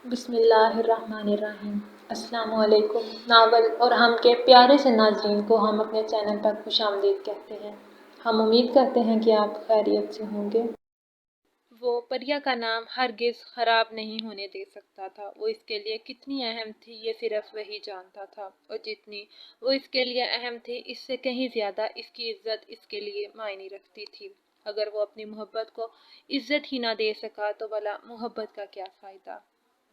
بسم اللہ الرحمن الرحیم۔ السلام علیکم۔ ناول اور ہم کے پیارے سے ناظرین کو ہم اپنے چینل پر خوش آمدید کہتے ہیں۔ ہم امید کرتے ہیں کہ آپ خیریت سے ہوں گے۔ وہ پریا کا نام ہرگز خراب نہیں ہونے دے سکتا تھا۔ وہ اس کے لیے کتنی اہم تھی یہ صرف وہی جانتا تھا، اور جتنی وہ اس کے لیے اہم تھی اس سے کہیں زیادہ اس کی عزت اس کے لیے معنی رکھتی تھی۔ اگر وہ اپنی محبت کو عزت ہی نہ دے سکا تو بھلا محبت کا کیا فائدہ؟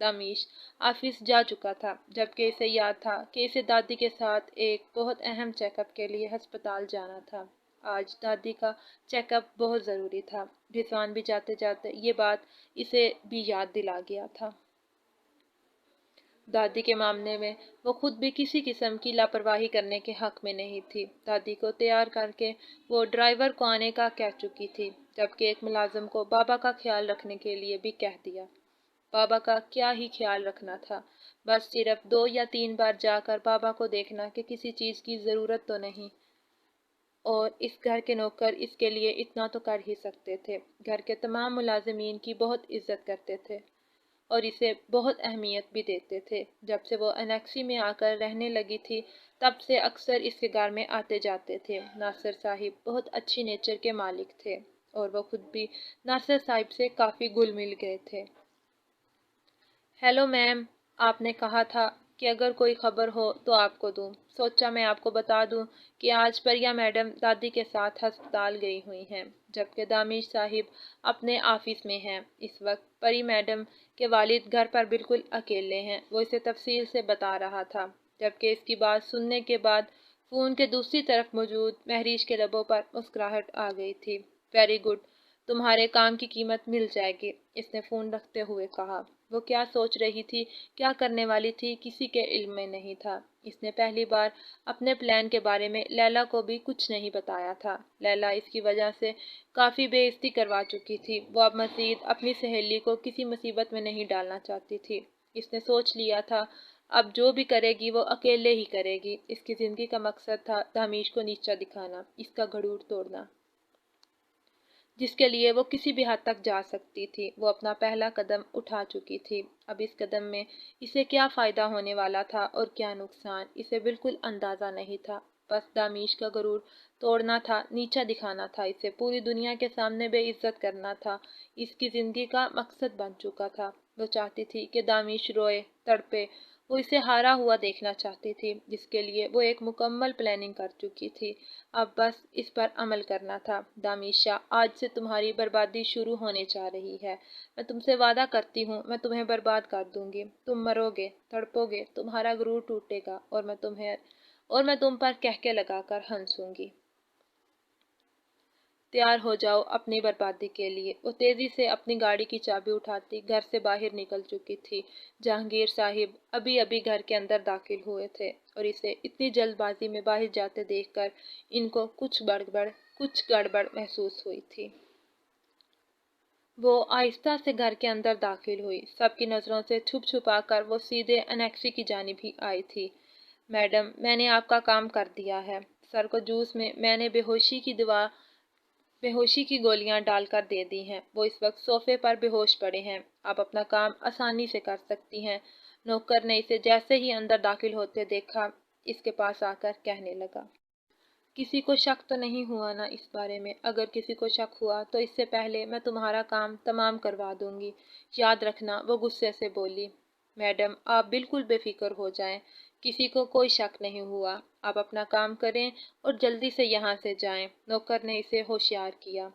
دامیش آفس جا چکا تھا، جبکہ اسے یاد تھا کہ اسے دادی کے ساتھ ایک بہت اہم چیک اپ کے لیے ہسپتال جانا تھا۔ آج دادی کا چیک اپ بہت ضروری تھا۔ رضوان بھی جاتے جاتے یہ بات اسے بھی یاد دلا گیا تھا۔ دادی کے معاملے میں وہ خود بھی کسی قسم کی لاپرواہی کرنے کے حق میں نہیں تھی۔ دادی کو تیار کر کے وہ ڈرائیور کو آنے کا کہہ چکی تھی، جبکہ ایک ملازم کو بابا کا خیال رکھنے کے لیے بھی کہہ دیا۔ بابا کا کیا ہی خیال رکھنا تھا، بس صرف 2 یا 3 بار جا کر بابا کو دیکھنا کہ کسی چیز کی ضرورت تو نہیں، اور اس گھر کے نوکر اس کے لیے اتنا تو کر ہی سکتے تھے۔ گھر کے تمام ملازمین کی بہت عزت کرتے تھے اور اسے بہت اہمیت بھی دیتے تھے۔ جب سے وہ انیکسی میں آ کر رہنے لگی تھی تب سے اکثر اس کے گھر میں آتے جاتے تھے۔ ناصر صاحب بہت اچھی نیچر کے مالک تھے اور وہ خود بھی ناصر صاحب سے کافی گل مل گئے تھے۔ ہیلو میم، آپ نے کہا تھا کہ اگر کوئی خبر ہو تو آپ کو دوں۔ سوچا میں آپ کو بتا دوں کہ آج پریا میڈم دادی کے ساتھ ہسپتال گئی ہوئی ہیں، جبکہ دامیش صاحب اپنے آفس میں ہیں۔ اس وقت پری میڈم کے والد گھر پر بالکل اکیلے ہیں۔ وہ اسے تفصیل سے بتا رہا تھا، جبکہ اس کی بات سننے کے بعد فون کے دوسری طرف موجود مہریش کے لبوں پر مسکراہٹ آ گئی تھی۔ ویری گڈ، تمہارے کام کی قیمت مل جائے گی، اس نے فون رکھتے ہوئے کہا۔ وہ کیا سوچ رہی تھی، کیا کرنے والی تھی، کسی کے علم میں نہیں تھا۔ اس نے پہلی بار اپنے پلان کے بارے میں لیلا کو بھی کچھ نہیں بتایا تھا۔ لیلا اس کی وجہ سے کافی بے عزتی کروا چکی تھی۔ وہ اب مزید اپنی سہیلی کو کسی مصیبت میں نہیں ڈالنا چاہتی تھی۔ اس نے سوچ لیا تھا اب جو بھی کرے گی وہ اکیلے ہی کرے گی۔ اس کی زندگی کا مقصد تھا دامیش کو نیچا دکھانا، اس کا گھڑوڑ توڑنا، جس کے لیے وہ کسی بھی حد تک جا سکتی تھی۔ وہ اپنا پہلا قدم اٹھا چکی تھی۔ اب اس قدم میں اسے کیا فائدہ ہونے والا تھا اور کیا نقصان، اسے بالکل اندازہ نہیں تھا۔ بس دامیش کا غرور توڑنا تھا، نیچا دکھانا تھا، اسے پوری دنیا کے سامنے بے عزت کرنا تھا۔ اس کی زندگی کا مقصد بن چکا تھا۔ وہ چاہتی تھی کہ دامیش روئے، تڑپے۔ وہ اسے ہارا ہوا دیکھنا چاہتی تھی، جس کے لیے وہ ایک مکمل پلاننگ کر چکی تھی۔ اب بس اس پر عمل کرنا تھا۔ دامیشا، آج سے تمہاری بربادی شروع ہونے جا رہی ہے۔ میں تم سے وعدہ کرتی ہوں میں تمہیں برباد کر دوں گی۔ تم مرو گے، تڑپو گے، تمہارا غرور ٹوٹے گا، اور میں تم پر کہکے لگا کر ہنسوں گی۔ تیار ہو جاؤ اپنی بربادی کے لیے۔ وہ تیزی سے اپنی گاڑی کی چابی اٹھاتی گھر سے باہر نکل چکی تھی۔ جہانگیر صاحب ابھی ابھی گھر کے اندر داخل ہوئے تھے اور اسے اتنی جلد بازی میں باہر جاتے دیکھ کر ان کو کچھ گڑبڑ محسوس ہوئی تھی۔ وہ آہستہ سے گھر کے اندر داخل ہوئی۔ سب کی نظروں سے چھپ چھپا کر وہ سیدھے انیکسی کی جانب ہی آئی تھی۔ میڈم، میں نے آپ کا کام کر دیا ہے۔ سر کو جوس میں میں نے بے ہوشی کی گولیاں ڈال کر دے دی ہیں۔ وہ اس وقت صوفے پر بے ہوش پڑے ہیں۔ آپ اپنا کام آسانی سے کر سکتی ہیں۔ نوکر نے اسے جیسے ہی اندر داخل ہوتے دیکھا اس کے پاس آ کر کہنے لگا۔ کسی کو شک تو نہیں ہوا نا اس بارے میں؟ اگر کسی کو شک ہوا تو اس سے پہلے میں تمہارا کام تمام کروا دوں گی، یاد رکھنا، وہ غصے سے بولی۔ میڈم، آپ بالکل بے فکر ہو جائیں، کسی کو کوئی شک نہیں ہوا۔ آپ اپنا کام کریں اور جلدی سے یہاں سے جائیں۔ نوکر نے اسے ہوشیار کیا۔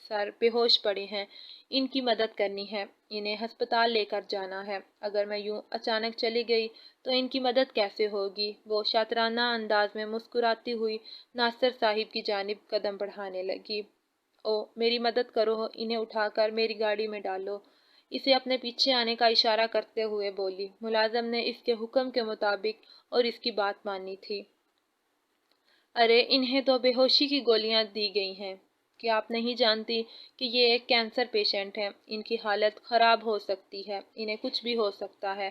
سر بے ہوش پڑے ہیں، ان کی مدد کرنی ہے، انہیں ہسپتال لے کر جانا ہے۔ اگر میں یوں اچانک چلی گئی تو ان کی مدد کیسے ہوگی؟ وہ شاطرانہ انداز میں مسکراتی ہوئی ناصر صاحب کی جانب قدم بڑھانے لگی۔ او، میری مدد کرو، انہیں اٹھا کر میری گاڑی میں ڈالو، اسے اپنے پیچھے آنے کا اشارہ کرتے ہوئے بولی۔ ملازم نے اس کے حکم کے مطابق اور اس کی بات مانی تھی۔ ارے، انہیں تو بے ہوشی کی گولیاں دی گئی ہیں۔ کیا آپ نہیں جانتی کہ یہ ایک کینسر پیشنٹ ہے؟ ان کی حالت خراب ہو سکتی ہے، انہیں کچھ بھی ہو سکتا ہے،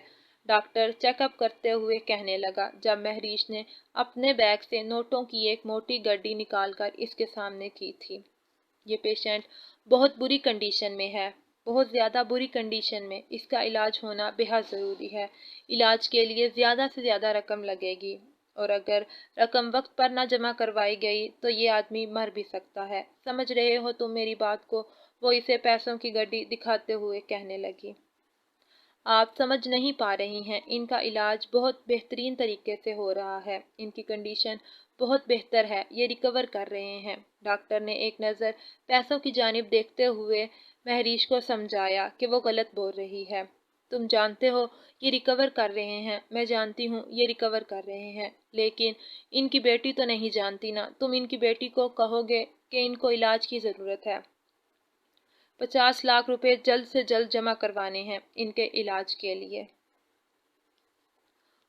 ڈاکٹر چیک اپ کرتے ہوئے کہنے لگا، جب مہریش نے اپنے بیگ سے نوٹوں کی ایک موٹی گڈی نکال کر اس کے سامنے کی تھی۔ یہ پیشنٹ بہت بری کنڈیشن میں ہے۔ بہت زیادہ بری کنڈیشن میں اس کا علاج ہونا بہت ضروری ہے۔ علاج کے لیے زیادہ سے زیادہ رقم لگے گی اور اگر رقم وقت پر نہ جمع کروائی گئی تو یہ آدمی مر بھی سکتا ہے۔ سمجھ رہے ہو تم میری بات کو؟ وہ اسے پیسوں کی گڈی دکھاتے ہوئے کہنے لگی۔ آپ سمجھ نہیں پا رہی ہیں، ان کا علاج بہت بہترین طریقے سے ہو رہا ہے، ان کی کنڈیشن بہت بہتر ہے، یہ ریکور کر رہے ہیں۔ ڈاکٹر نے ایک نظر پیسوں کی جانب دیکھتے ہوئے مہریش کو سمجھایا کہ وہ غلط بول رہی ہے۔ تم جانتے ہو یہ ریکور کر رہے ہیں، میں جانتی ہوں یہ ریکور کر رہے ہیں، لیکن ان کی بیٹی تو نہیں جانتی نا، تم ان کی بیٹی کو کہو گے کہ ان کو علاج کی ضرورت ہے۔ 50 لاکھ روپے جلد سے جلد جمع کروانے ہیں ان کے علاج کے لیے،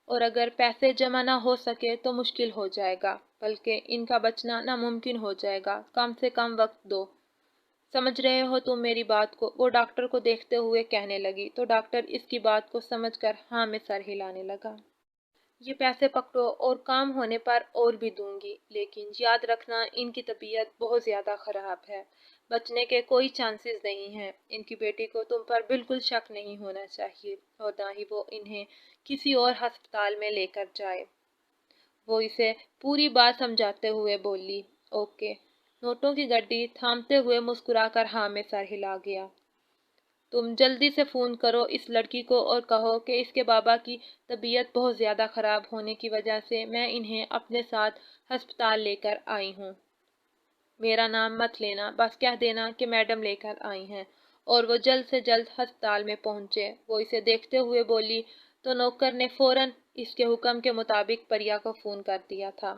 اور اگر پیسے جمع نہ ہو سکے تو مشکل ہو جائے گا، بلکہ ان کا بچنا ناممکن ہو جائے گا، کم سے کم وقت دو۔ سمجھ رہے ہو تم میری بات کو؟ وہ ڈاکٹر کو دیکھتے ہوئے کہنے لگی تو ڈاکٹر اس کی بات کو سمجھ کر ہاں میں سر ہلانے لگا۔ یہ پیسے پکڑو اور کام ہونے پر اور بھی دوں گی، لیکن یاد رکھنا ان کی طبیعت بہت زیادہ خراب ہے، بچنے کے کوئی چانسز نہیں ہیں۔ ان کی بیٹی کو تم پر بالکل شک نہیں ہونا چاہیے اور نہ ہی وہ انہیں کسی اور ہسپتال میں لے کر جائے۔ وہ اسے پوری بات سمجھاتے ہوئے بولی۔ اوکے۔ نوٹوں کی گڈی تھامتے ہوئے مسکرا کر ہاں میں سر ہلا گیا۔ تم جلدی سے فون کرو اس لڑکی کو اور کہو کہ اس کے بابا کی طبیعت بہت زیادہ خراب ہونے کی وجہ سے میں انہیں اپنے ساتھ ہسپتال لے کر آئی ہوں۔ میرا نام مت لینا، بس کہہ دینا کہ میڈم لے کر آئی ہیں۔ اور وہ جلد سے جلد ہسپتال میں پہنچے۔ وہ اسے دیکھتے ہوئے بولی تو نوکر نے فوراً اس کے حکم کے مطابق پریا کو فون کر دیا تھا۔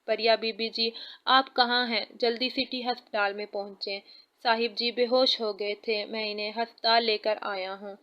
پریا بی بی جی، آپ کہاں ہیں؟ جلدی سٹی ہسپتال میں پہنچیں۔ صاحب جی بے ہوش ہو گئے تھے، میں انہیں ہسپتال لے کر آیا ہوں۔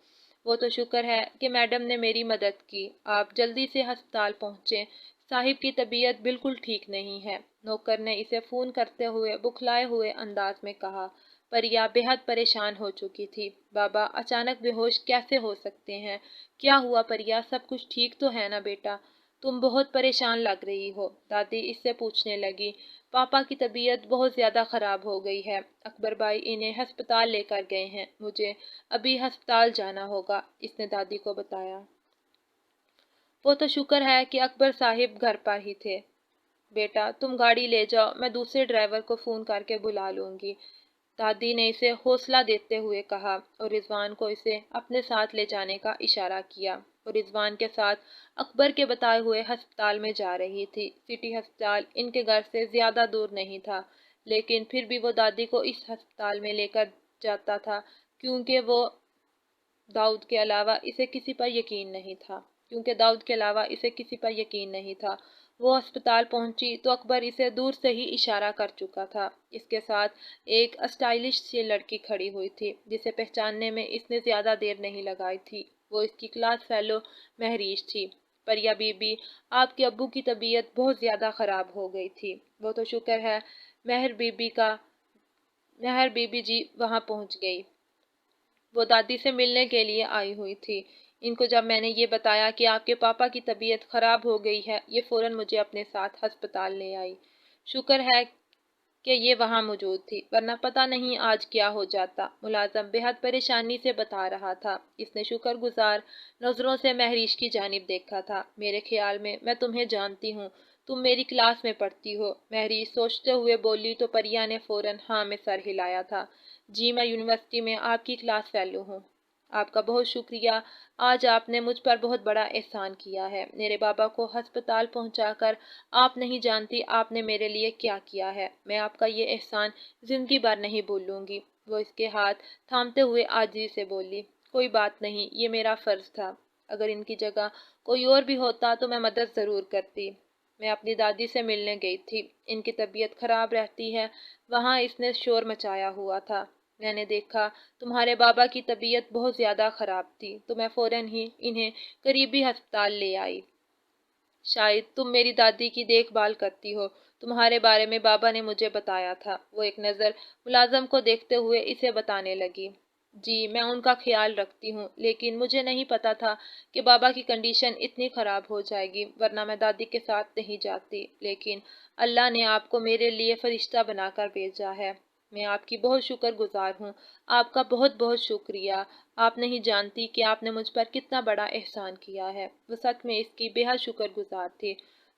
وہ تو شکر ہے کہ میڈم نے میری مدد کی، آپ جلدی سے ہسپتال پہنچیں، صاحب کی طبیعت بالکل ٹھیک نہیں ہے۔ نوکر نے اسے فون کرتے ہوئے بکھلائے ہوئے انداز میں کہا۔ پریا بے حد پریشان ہو چکی تھی۔ بابا اچانک بے ہوش کیسے ہو سکتے ہیں؟ کیا ہوا پریا؟ سب کچھ ٹھیک تو ہے نا بیٹا؟ تم بہت پریشان لگ رہی ہو، دادی اس سے پوچھنے لگی۔ پاپا کی طبیعت بہت زیادہ خراب ہو گئی ہے، اکبر بھائی انہیں ہسپتال لے کر گئے ہیں، مجھے ابھی ہسپتال جانا ہوگا، اس نے دادی کو بتایا۔ وہ تو شکر ہے کہ اکبر صاحب گھر پر ہی تھے۔ بیٹا تم گاڑی لے جاؤ، میں دوسرے ڈرائیور کو فون کر کے بلا لوں گی، دادی نے اسے حوصلہ دیتے ہوئے کہا اور رضوان کو اسے اپنے ساتھ لے جانے کا اشارہ کیا۔ اور رضوان کے ساتھ اکبر کے بتائے ہوئے ہسپتال میں جا رہی تھی۔ سٹی ہسپتال ان کے گھر سے زیادہ دور نہیں تھا، لیکن پھر بھی وہ دادی کو اس ہسپتال میں لے کر جاتا تھا کیونکہ داؤد کے علاوہ اسے کسی پر یقین نہیں تھا۔ وہ ہسپتال پہنچی تو اکبر اسے دور سے ہی اشارہ کر چکا تھا۔ اس کے ساتھ ایک اسٹائلش سی لڑکی کھڑی ہوئی تھی جسے پہچاننے میں اس نے زیادہ دیر نہیں لگائی تھی۔ وہ اس کی کلاس فیلو مہریش تھی۔ پریا بی بی، آپ کے ابو کی طبیعت بہت زیادہ خراب ہو گئی تھی۔ وہ تو شکر ہے مہر بی بی جی وہاں پہنچ گئی۔ وہ دادی سے ملنے کے لیے آئی ہوئی تھی۔ ان کو جب میں نے یہ بتایا کہ آپ کے پاپا کی طبیعت خراب ہو گئی ہے، یہ فوراً مجھے اپنے ساتھ ہسپتال لے آئی۔ شکر ہے کہ یہ وہاں موجود تھی، ورنہ پتہ نہیں آج کیا ہو جاتا، ملازم بے حد پریشانی سے بتا رہا تھا۔ اس نے شکر گزار نظروں سے مہریش کی جانب دیکھا تھا۔ میرے خیال میں تمہیں جانتی ہوں، تم میری کلاس میں پڑھتی ہو، مہریش سوچتے ہوئے بولی تو پریا نے فوراً ہاں میں سر ہلایا تھا۔ جی میں یونیورسٹی میں آپ کی کلاس فیلو ہوں۔ آپ کا بہت شکریہ، آج آپ نے مجھ پر بہت بڑا احسان کیا ہے۔ میرے بابا کو ہسپتال پہنچا کر آپ نہیں جانتی آپ نے میرے لیے کیا کیا ہے، میں آپ کا یہ احسان زندگی بھر نہیں بھولوں گی۔ وہ اس کے ہاتھ تھامتے ہوئے عاجزی سے بولی۔ کوئی بات نہیں، یہ میرا فرض تھا، اگر ان کی جگہ کوئی اور بھی ہوتا تو میں مدد ضرور کرتی۔ میں اپنی دادی سے ملنے گئی تھی، ان کی طبیعت خراب رہتی ہے، وہاں اس نے شور مچایا ہوا تھا، میں نے دیکھا تمہارے بابا کی طبیعت بہت زیادہ خراب تھی تو میں فوراً ہی انہیں قریبی ہسپتال لے آئی۔ شاید تم میری دادی کی دیکھ بھال کرتی ہو، تمہارے بارے میں بابا نے مجھے بتایا تھا۔ وہ ایک نظر ملازم کو دیکھتے ہوئے اسے بتانے لگی۔ جی میں ان کا خیال رکھتی ہوں، لیکن مجھے نہیں پتا تھا کہ بابا کی کنڈیشن اتنی خراب ہو جائے گی، ورنہ میں دادی کے ساتھ نہیں جاتی، لیکن اللہ نے آپ کو میرے لیے فرشتہ بنا کر بھیجا ہے۔ میں آپ کی بہت شکر گزار ہوں، آپ کا بہت بہت شکریہ۔ آپ نہیں جانتی کہ آپ نے مجھ پر کتنا بڑا احسان کیا ہے۔ وہ سچ میں اس کی بے حد شکر گزار تھی۔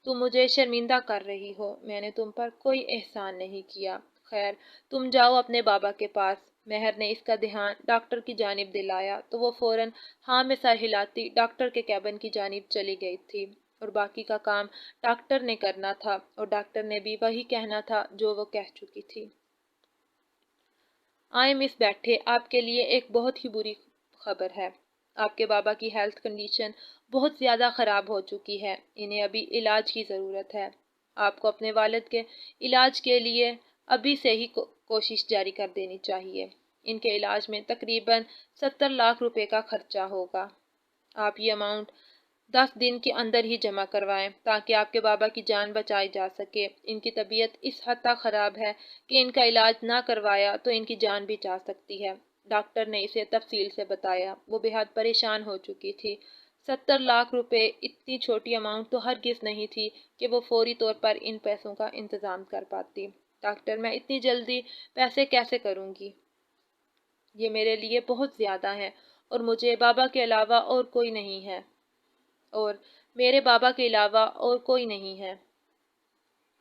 تم مجھے شرمندہ کر رہی ہو، میں نے تم پر کوئی احسان نہیں کیا۔ خیر، تم جاؤ اپنے بابا کے پاس۔ مہر نے اس کا دھیان ڈاکٹر کی جانب دلایا تو وہ فوراً ہاں میں سر ہلاتی ڈاکٹر کے کیبن کی جانب چلی گئی تھی، اور باقی کا کام ڈاکٹر نے کرنا تھا، اور ڈاکٹر نے بھی وہی کہنا تھا جو وہ کہہ چکی تھی۔ آئے مس، بیٹھے، آپ کے لیے ایک بہت ہی بری خبر ہے۔ آپ کے بابا کی ہیلتھ کنڈیشن بہت زیادہ خراب ہو چکی ہے، انہیں ابھی علاج کی ضرورت ہے۔ آپ کو اپنے والد کے علاج کے لیے ابھی سے ہی کوشش جاری کر دینی چاہیے۔ ان کے علاج میں تقریباً 70 لاکھ روپے کا خرچہ ہوگا۔ آپ یہ اماؤنٹ 10 دن کے اندر ہی جمع کروائیں تاکہ آپ کے بابا کی جان بچائی جا سکے۔ ان کی طبیعت اس حد تک خراب ہے کہ ان کا علاج نہ کروایا تو ان کی جان بھی جا سکتی ہے۔ ڈاکٹر نے اسے تفصیل سے بتایا۔ وہ بے حد پریشان ہو چکی تھی۔ 70 لاکھ روپے اتنی چھوٹی اماؤنٹ تو ہرگز نہیں تھی کہ وہ فوری طور پر ان پیسوں کا انتظام کر پاتی۔ ڈاکٹر، میں اتنی جلدی پیسے کیسے کروں گی؟ یہ میرے لیے بہت زیادہ ہے، اور مجھے بابا کے علاوہ اور کوئی نہیں ہے، اور میرے بابا کے علاوہ اور کوئی نہیں ہے۔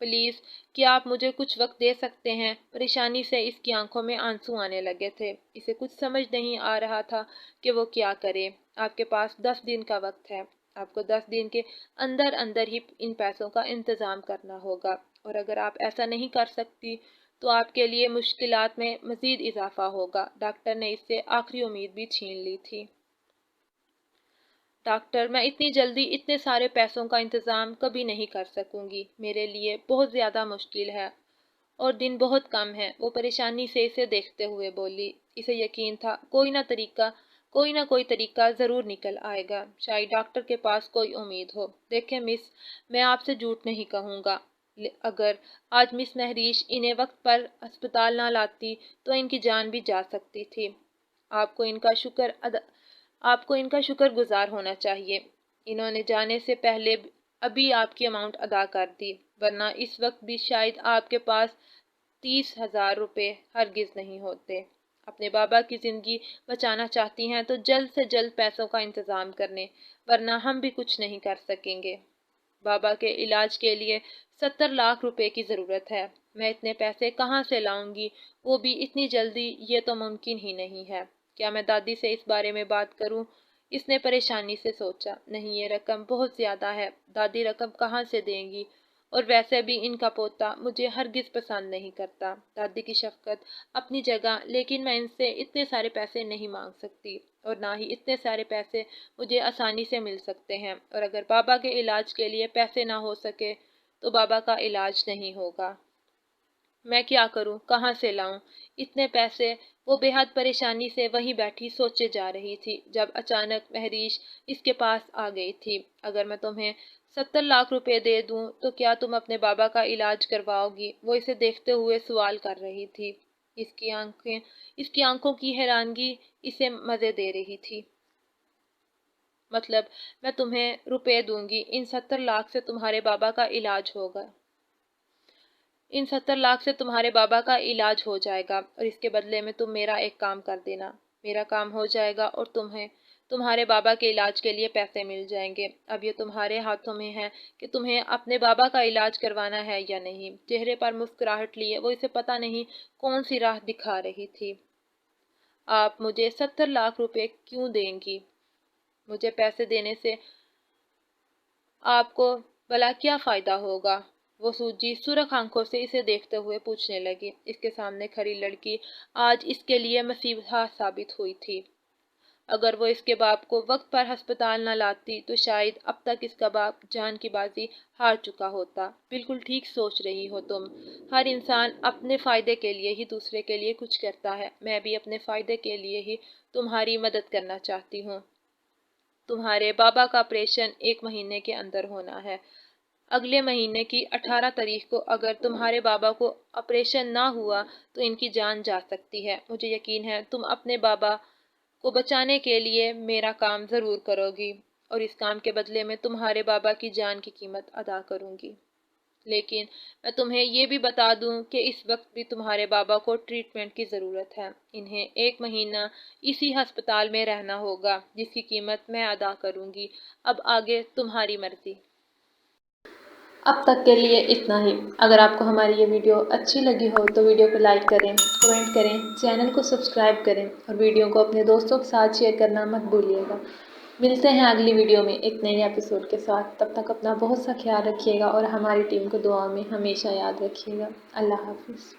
پلیز، کیا آپ مجھے کچھ وقت دے سکتے ہیں؟ پریشانی سے اس کی آنکھوں میں آنسو آنے لگے تھے۔ اسے کچھ سمجھ نہیں آ رہا تھا کہ وہ کیا کرے۔ آپ کے پاس 10 دن کا وقت ہے۔ آپ کو 10 دن کے اندر اندر ہی ان پیسوں کا انتظام کرنا ہوگا، اور اگر آپ ایسا نہیں کر سکتی تو آپ کے لیے مشکلات میں مزید اضافہ ہوگا۔ ڈاکٹر نے اس سے آخری امید بھی چھین لی تھی۔ ڈاکٹر، میں اتنی جلدی اتنے سارے پیسوں کا انتظام کبھی نہیں کر سکوں گی۔ میرے لیے بہت زیادہ مشکل ہے، اور دن بہت کم ہیں۔ وہ پریشانی سے اسے دیکھتے ہوئے بولی۔ اسے یقین تھا کوئی نہ کوئی طریقہ ضرور نکل آئے گا، شاید ڈاکٹر کے پاس کوئی امید ہو۔ دیکھیں مس، میں آپ سے جھوٹ نہیں کہوں گا، اگر آج مس مہریش انہیں وقت پر ہسپتال نہ لاتی تو ان کی جان بھی جا سکتی تھی۔ آپ کو ان کا شکر گزار ہونا چاہیے۔ انہوں نے جانے سے پہلے ابھی آپ کی اماؤنٹ ادا کر دی، ورنہ اس وقت بھی شاید آپ کے پاس 30,000 روپے ہرگز نہیں ہوتے۔ اپنے بابا کی زندگی بچانا چاہتی ہیں تو جلد سے جلد پیسوں کا انتظام کرنے، ورنہ ہم بھی کچھ نہیں کر سکیں گے۔ بابا کے علاج کے لیے 70 لاکھ روپے کی ضرورت ہے۔ میں اتنے پیسے کہاں سے لاؤں گی، وہ بھی اتنی جلدی؟ یہ تو ممکن ہی نہیں ہے۔ کیا میں دادی سے اس بارے میں بات کروں؟ اس نے پریشانی سے سوچا۔ نہیں، یہ رقم بہت زیادہ ہے، دادی رقم کہاں سے دیں گی؟ اور ویسے بھی ان کا پوتا مجھے ہرگز پسند نہیں کرتا۔ دادی کی شفقت اپنی جگہ، لیکن میں ان سے اتنے سارے پیسے نہیں مانگ سکتی، اور نہ ہی اتنے سارے پیسے مجھے آسانی سے مل سکتے ہیں، اور اگر بابا کے علاج کے لیے پیسے نہ ہو سکے تو بابا کا علاج نہیں ہوگا۔ میں کیا کروں، کہاں سے لاؤں اتنے پیسے؟ وہ بے حد پریشانی سے وہیں بیٹھی سوچے جا رہی تھی جب اچانک مہریش اس کے پاس آ گئی تھی۔ اگر میں تمہیں 70 لاکھ روپے دے دوں تو کیا تم اپنے بابا کا علاج کرواؤ گی؟ وہ اسے دیکھتے ہوئے سوال کر رہی تھی۔ اس کی آنکھوں کی حیرانگی اسے مزے دے رہی تھی۔ مطلب، میں تمہیں روپے دوں گی، ان 70 لاکھ سے تمہارے بابا کا علاج ہوگا۔ ان 70 لاکھ سے تمہارے بابا کا علاج ہو جائے گا، اور اس کے بدلے میں تم میرا ایک کام کر دینا۔ میرا کام ہو جائے گا اور تمہیں تمہارے بابا کے علاج کے لیے پیسے مل جائیں گے۔ اب یہ تمہارے ہاتھوں میں ہے کہ تمہیں اپنے بابا کا علاج کروانا ہے یا نہیں۔ چہرے پر مسکراہٹ لیے وہ اسے پتہ نہیں کون سی راہ دکھا رہی تھی۔ آپ مجھے 70 لاکھ روپے کیوں دیں گی؟ مجھے پیسے دینے سے آپ کو بھلا کیا فائدہ ہوگا؟ وہ سوجی سرخ آنکھوں سے اسے دیکھتے ہوئے پوچھنے لگی۔ اس کے سامنے کھڑی لڑکی آج اس کے لیے مصیبہ ثابت ہوئی تھی۔ اگر وہ اس کے باپ کو وقت پر ہسپتال نہ لاتی تو شاید اب تک اس کا باپ جان کی بازی ہار چکا ہوتا۔ بالکل ٹھیک سوچ رہی ہو تم۔ ہر انسان اپنے فائدے کے لیے ہی دوسرے کے لیے کچھ کرتا ہے۔ میں بھی اپنے فائدے کے لیے ہی تمہاری مدد کرنا چاہتی ہوں۔ تمہارے بابا کا آپریشن 1 مہینے کے اندر ہونا ہے۔ اگلے مہینے کی 18 تاریخ کو اگر تمہارے بابا کو آپریشن نہ ہوا تو ان کی جان جا سکتی ہے۔ مجھے یقین ہے تم اپنے بابا کو بچانے کے لیے میرا کام ضرور کرو گی، اور اس کام کے بدلے میں تمہارے بابا کی جان کی قیمت ادا کروں گی۔ لیکن میں تمہیں یہ بھی بتا دوں کہ اس وقت بھی تمہارے بابا کو ٹریٹمنٹ کی ضرورت ہے۔ انہیں 1 مہینہ اسی ہسپتال میں رہنا ہوگا، جس کی قیمت میں ادا کروں گی۔ اب آگے تمہاری مرضی۔ اب تک کے لیے اتنا ہی۔ اگر آپ کو ہماری یہ ویڈیو اچھی لگی ہو تو ویڈیو کو لائک کریں، کمنٹ کریں، چینل کو سبسکرائب کریں اور ویڈیو کو اپنے دوستوں کے ساتھ شیئر کرنا مت بھولیے گا۔ ملتے ہیں اگلی ویڈیو میں ایک نئے ایپیسوڈ کے ساتھ۔ تب تک اپنا بہت سا خیال رکھیے گا اور ہماری ٹیم کو دعا میں ہمیشہ یاد رکھیے گا۔ اللہ حافظ۔